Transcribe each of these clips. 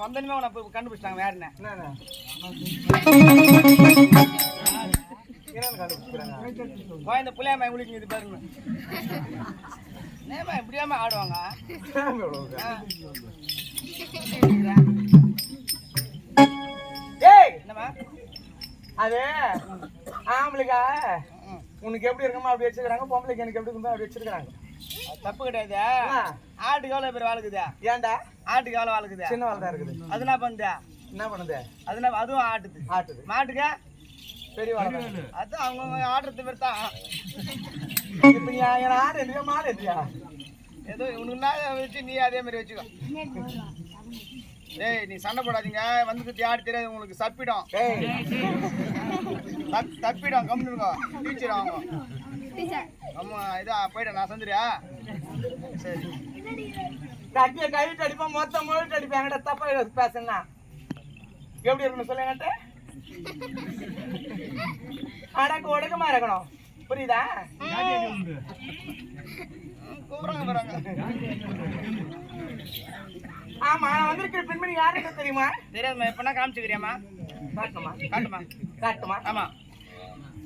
வந்தனுமே உன கண்டுபிடிச்சிட்டாங்க. வேற என்ன இந்த புள்ளையாம உங்களுக்கு இது பாருங்க. இப்படியாம ஆடுவாங்க. என்னமா அது ஆம்பளைக்கா உனக்கு எப்படி இருக்கமா அப்படி வச்சிருக்காங்க, பொம்பளைக்கு எனக்கு எப்படி இருக்கா அப்படி வச்சிருக்காங்க. தப்பு கிடையாது. ஆட்டுக்கு எவ்வளவு பேர் வாழ்க்குதா? ஏன்டா ஆட்டுக்கு எவ்வளவு வாழ்க்குது? சின்ன வாழ் தான் இருக்குது. அது என்ன பண்ணுது? என்ன பண்ணுது? அதுவும் ஆட்டுது. மாட்டுக்கு பெரிய வாழ். அது அவங்க ஆடுறது பேர் தான். இப்ப நீ ஆடு எதுயா மாடு எதுயா ஏதோ உனக்கு வச்சு நீ அதே மாதிரி வச்சுக்கோ. ஏய் நீ சண்டை போடாதீங்க. வந்துட்டு ஆடு தெரியாது உங்களுக்கு. சப்பிடும் கம்முங்க. டீச்சர் ஆகும். ஆமா இதா போயிட்டேன் நான். சந்திரியா சரி கட்டிய கைட்டு அடிப்பேன். மொத்தம் முழுட்டு அடிப்பேன். என்கிட்ட தப்பா பேசுனா எப்படி இருக்கணும் சொல்ல. என்கிட்ட அடக்கு ஒடுக்கமா இருக்கணும். புரியுதா? கூப்பிடுறாங்க பாருங்க. ஆமா வந்திருக்கிற பெண்மணி யாருன்னு தெரியுமா? தெரியாதுமா. எப்பனா காமிச்சுக்கிறியாமா? காட்டுமா? ஆமா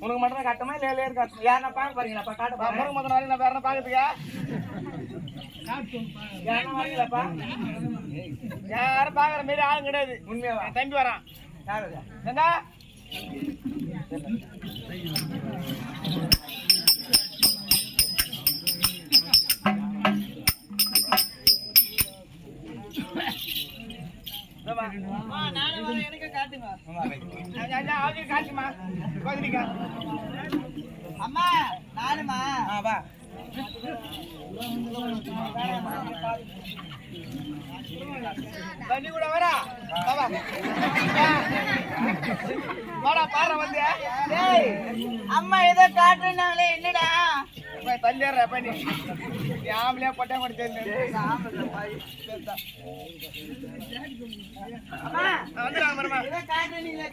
உனக்கு மட்டும் தான் காட்டுமா இல்ல லேர் காட்டுமா? யாரா பாக்க போறீங்களாப்பா? காட்டுப்பா. முருக மதன் வரீங்களா? வேற என்ன பாக்குறதுக்கா? யாரா வரீங்களாப்பா? யாரும் பாக்குற மாரி ஆளும் கிடையாது. உண்மையா தம்பி வரான். யாரு என்ன எனக்கு காட்டுமா அம்மா நானுமா வா தண்ணி கூட வரா வாடா பாரு வந்து. அம்மா ஏதோ காட்டுனாங்களே என்னடா தள்ளிடுற பண்ணி ஆம்பளையா பட்டா கூட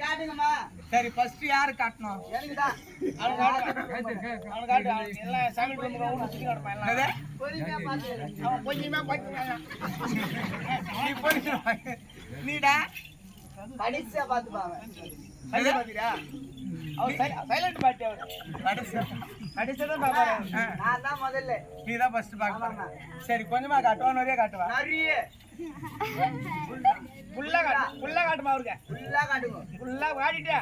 காட்டுங்கம்மா. சரி ஃபர்ஸ்ட் யாரு காட்டணும்? எனக்குதான். எல்லாம் சமையல் கொஞ்சமா நீடா கடைசியா பாத்துப்பாங்க. பாத்தீங்களா சைலண்ட் பாட்டி நான் தான் முதல்ல. நீதான் ஃபர்ஸ்ட் பாக்க. சரி கொஞ்சமா காட்டுவா நிறைய காட்டுவா? நிறைய புல்லா காட்டுமா? அவருக்கு புல்லா காட்டுங்க. புல்லா காட்டிட்டா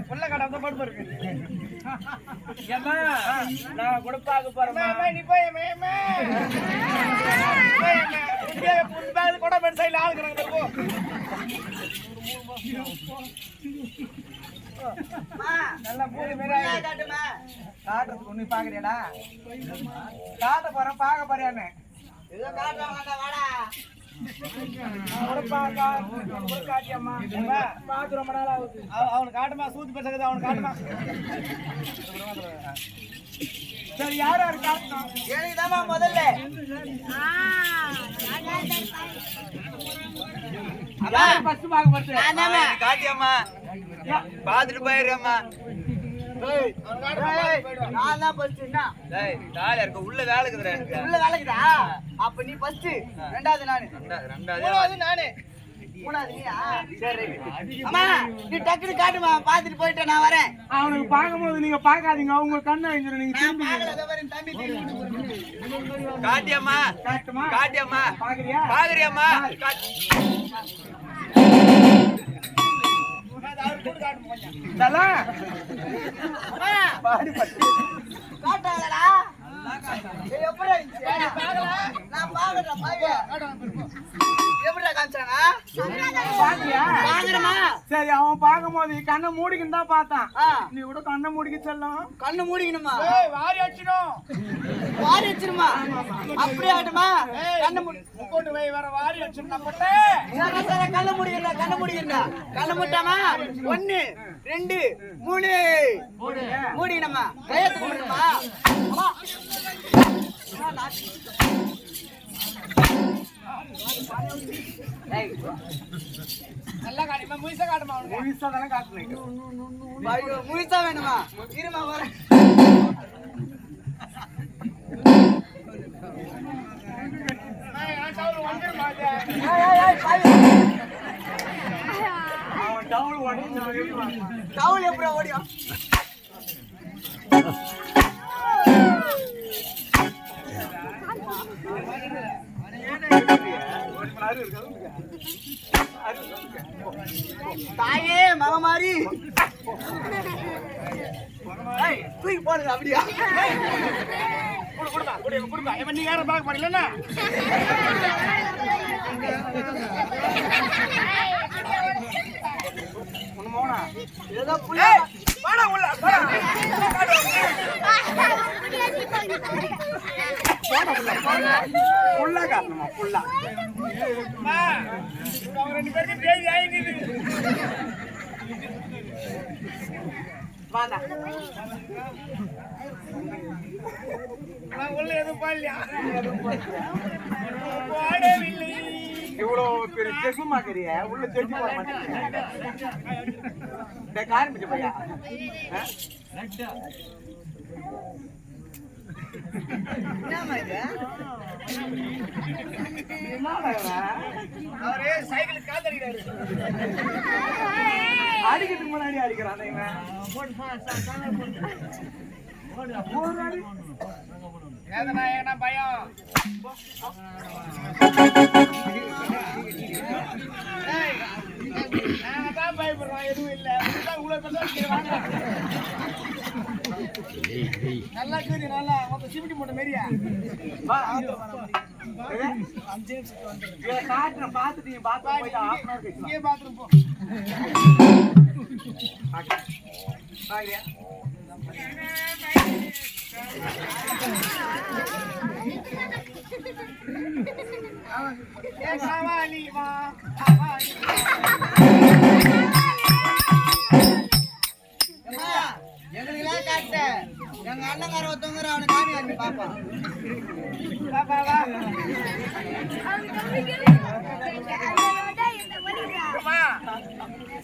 புல்லா காட்டாம படுப்பு இருக்கு. ஏமா நான் கூட பாக்க போறேன். நீ போய் கூட பெண் சைட்ல ஆளுக்குறாங்க. நல்லா பூரி மாதிரி காட்டுறதுக்கு ஒண்ணு பாக்குறியாடா? காட்ட போறேன் பார்க்க போறியான்னு அவனுக்கு காட்டுமா சூத்து பேசுறது அவனுக்கு காட்டுமா. சரி யார் யாரு காட்டணும்? எனக்குதாம்மா முதல்ல காட்டியம்மா பாத்துட்டு போயிடுறேம்மா. உள்ள வேலை இருக்குதா? அப்ப நீ ஃபர்ஸ்ட், ரெண்டாவது நானு, மூணாவது நானு, மூணாவது நீயா? சரி அம்மா நீ டக்குனு காட்டுமா, பாத்துட்டு போயிட்டு நான் வரேன். அவனுக்கு பார்க்கும்போது நீங்க பாக்காதீங்க, அவங்க கண்ணு அழிஞ்சிரும். நீங்க காட்டியம்மா காட்டியம்மா பாக்குறியாம்மா? சரி அவன் பார்க்கும் போது கண்ணை மூடிக்கின்னு தான் பார்த்தான். நீ கூட கண்ணை மூடிக்க செல்லும். கண்ணை மூடிக்கணுமா? வாரி வச்சிடும். வாரி வச்சிருமா? அப்படியே ஆட்டுமா? கண்ணை மூடி வை வர வாரி வச்சிருந்தா கண்ணை மூடிக்கிறா. கண்ணை மூடிக்கிறா. கண்ணை மூட்டாமா? 1 2 3 மூடிக்கணுமா? கையெழுத்து மூடணுமா? நல்லா காட்டுமா? முயசா காட்டுமா? முயசா தானே காட்டுறேன். முயசா வேணுமா? இருமா வரேன். டவுல் எப்படி ஓடியும்? தாயே மகமாரி தூக்கி போடுங்க. அப்படியா? நீ யார பார்க்க போறீங்களா? இவ்வளவு பெரிய செசுமாக்கிறிய உள்ள தெரிஞ்சு போட மாட்டேன். காரம்பிச்சு பையா அவரே சைக்கிள் கால் தடிக்கிறாரு. அடிக்கிறதுக்கு முன்னாடி அடிக்கிறான். ஏன்னா பயம் நான் பயப்படுறான். எதுவும் இல்ல நல்லா கேது. நல்லா மொத்தம் சிமிட்டி போட்ட மாரியா காட்டுறேன். பாத்துட்டீங்க பாத்துட்டு பாத்ரூம் போ. எங்களுக்கெல்லாம் காட்ட எங்க அண்ணங்கார ஒருத்தவங்க அவனை காமி வாங்கி பாப்பா.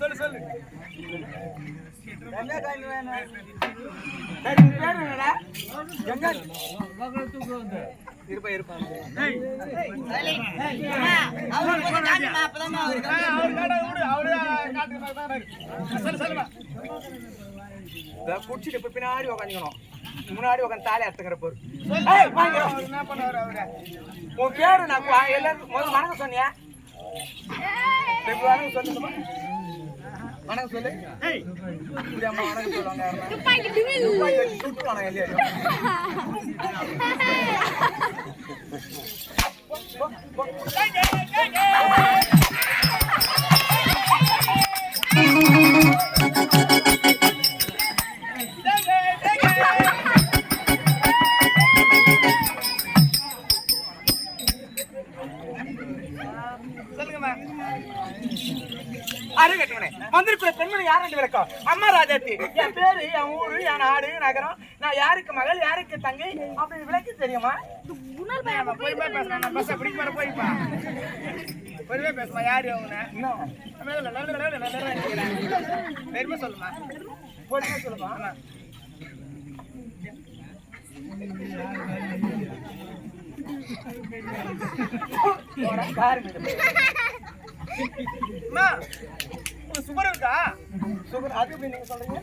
சொல்லு சொல்லு குடிச்சிட்டு இப்ப பின்னாடி உக்காந்துக்கணும். முன்னாடி உட்காந்து தாலி அத்துங்கிற போரு. உன் பேரு நான் எல்லாரும் வணக்கம் சொன்னியா? வணக்கம் சொல்லுமா? வணக்கம் சொல்லு. அம்மா வணக்கம் சொல்லுவாங்க. சுட்டுவாங்க எல்லாரும். அருகட்டவனே வந்திருக்கிற பெண்மணி யாரு விளக்கம்? அம்மா ராஜாத்தி, என் பேரு, என் ஊரு, என் நாடு, நகரம், நான் யாருக்கு மகள், யாருக்கு தங்கை அப்படி விளக்கி தெரியுமா? போய்ப்பா பேசுறேன், நான் பஸ் பிடிக்க போற போய்ப்பா பொறுமையா பேசுமா. யாரு அவங்க? பெருமை சொல்லுமா, பொறுமையா சொல்லுமா. சுகர் இருக்கா? சுகர் அது எப்படி நீங்க சொல்றீங்க?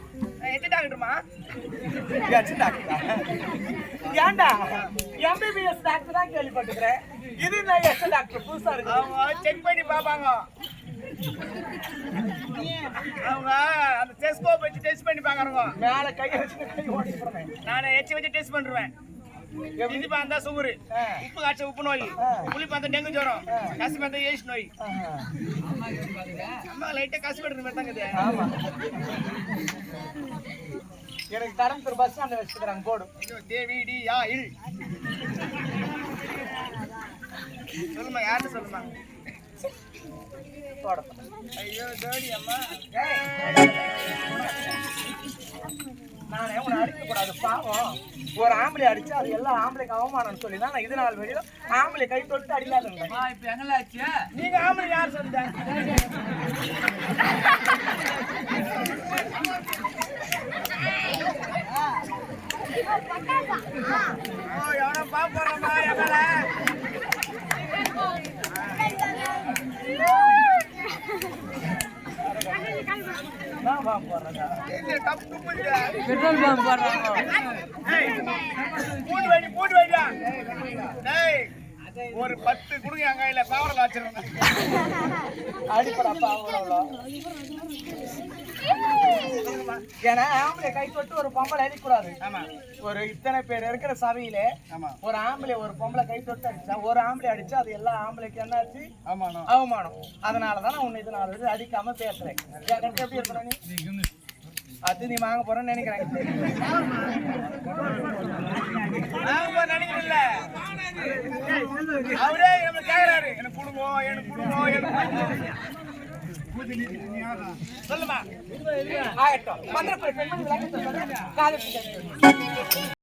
எட்டு டாக்டருமா? ஏண்டா எம்பிபிஎஸ் டாக்டர் தான் கேள்விப்பட்டுக்கிறேன். இது நான் எஸ் டாக்டர் புதுசா இருக்கு. அவங்க செக் பண்ணி பாப்பாங்க. அவங்க அந்த டெஸ்கோப் வச்சு டெஸ்ட் பண்ணி பாக்குறாங்க. மேல கையை வச்சு கை ஓடிடுறேன். நான் எச்சி வச்சு டெஸ்ட் பண்றேன். இது பார்த்தா சுகரு, உப்பு காய்ச்ச உப்பு நோய், புளி பார்த்தா டெங்கு ஜுரம், கசி பார்த்தா ஏஷ் நோய். அம்மா லைட்டா கசி படுற மாதிரி தாங்க. எனக்கு தரம்பூர் பஸ் ஸ்டாண்ட்ல வச்சுக்கிறாங்க போடு. தேவி டி யா இரு சொல்லுமா, யாருன்னு சொல்லுமா. ஐயோ ஜோடி அம்மா, நானே உன்னை அடிக்க கூடாது பாவம். ஒரு ஆம்பளை அடிச்சு அது எல்லாம் ஆம்பளைக்கு அவமானம்னு சொல்லி தான் நான் இது நாள் வெளியில ஆம்பளை கை தொட்டு அடிக்காது. இப்ப எங்களாச்சு நீங்க ஆம்பளை யார் சொல்லுங்க? எவனோ பாப்போறமா எவன ஒரு 10 குடுங்க என் கையில பாவல வச்சிருந்தேன். அடிப்படா பாவல. ஏன்னா ஆம்பளை கை தொட்டு ஒரு பொம்பளை அடிக்கூடாது. ஒரு இத்தனை பேர் இருக்கிற சபையில ஒரு ஆம்பளை ஒரு பொம்பளை கை தொட்டு அடிச்சா, ஒரு ஆம்பளை அடிச்சா அது எல்லா ஆம்பளைக்கு என்னாச்சு? அவமானம். அதனாலதான் நான் உன்னை இது நாலு அடிக்காம பேசுறேன். எப்படி இருக்கிற நீ? அது நீ வாங்க போறேன்னு நினைக்கிறேன். நினைக்கிறேன்ல அவரே நம்ம கேக்குறாரு, எனக்கு குடும்பம் எனக்கு குடும்பம் எனக்கு சொல்லுமா. ஆகட்டும்.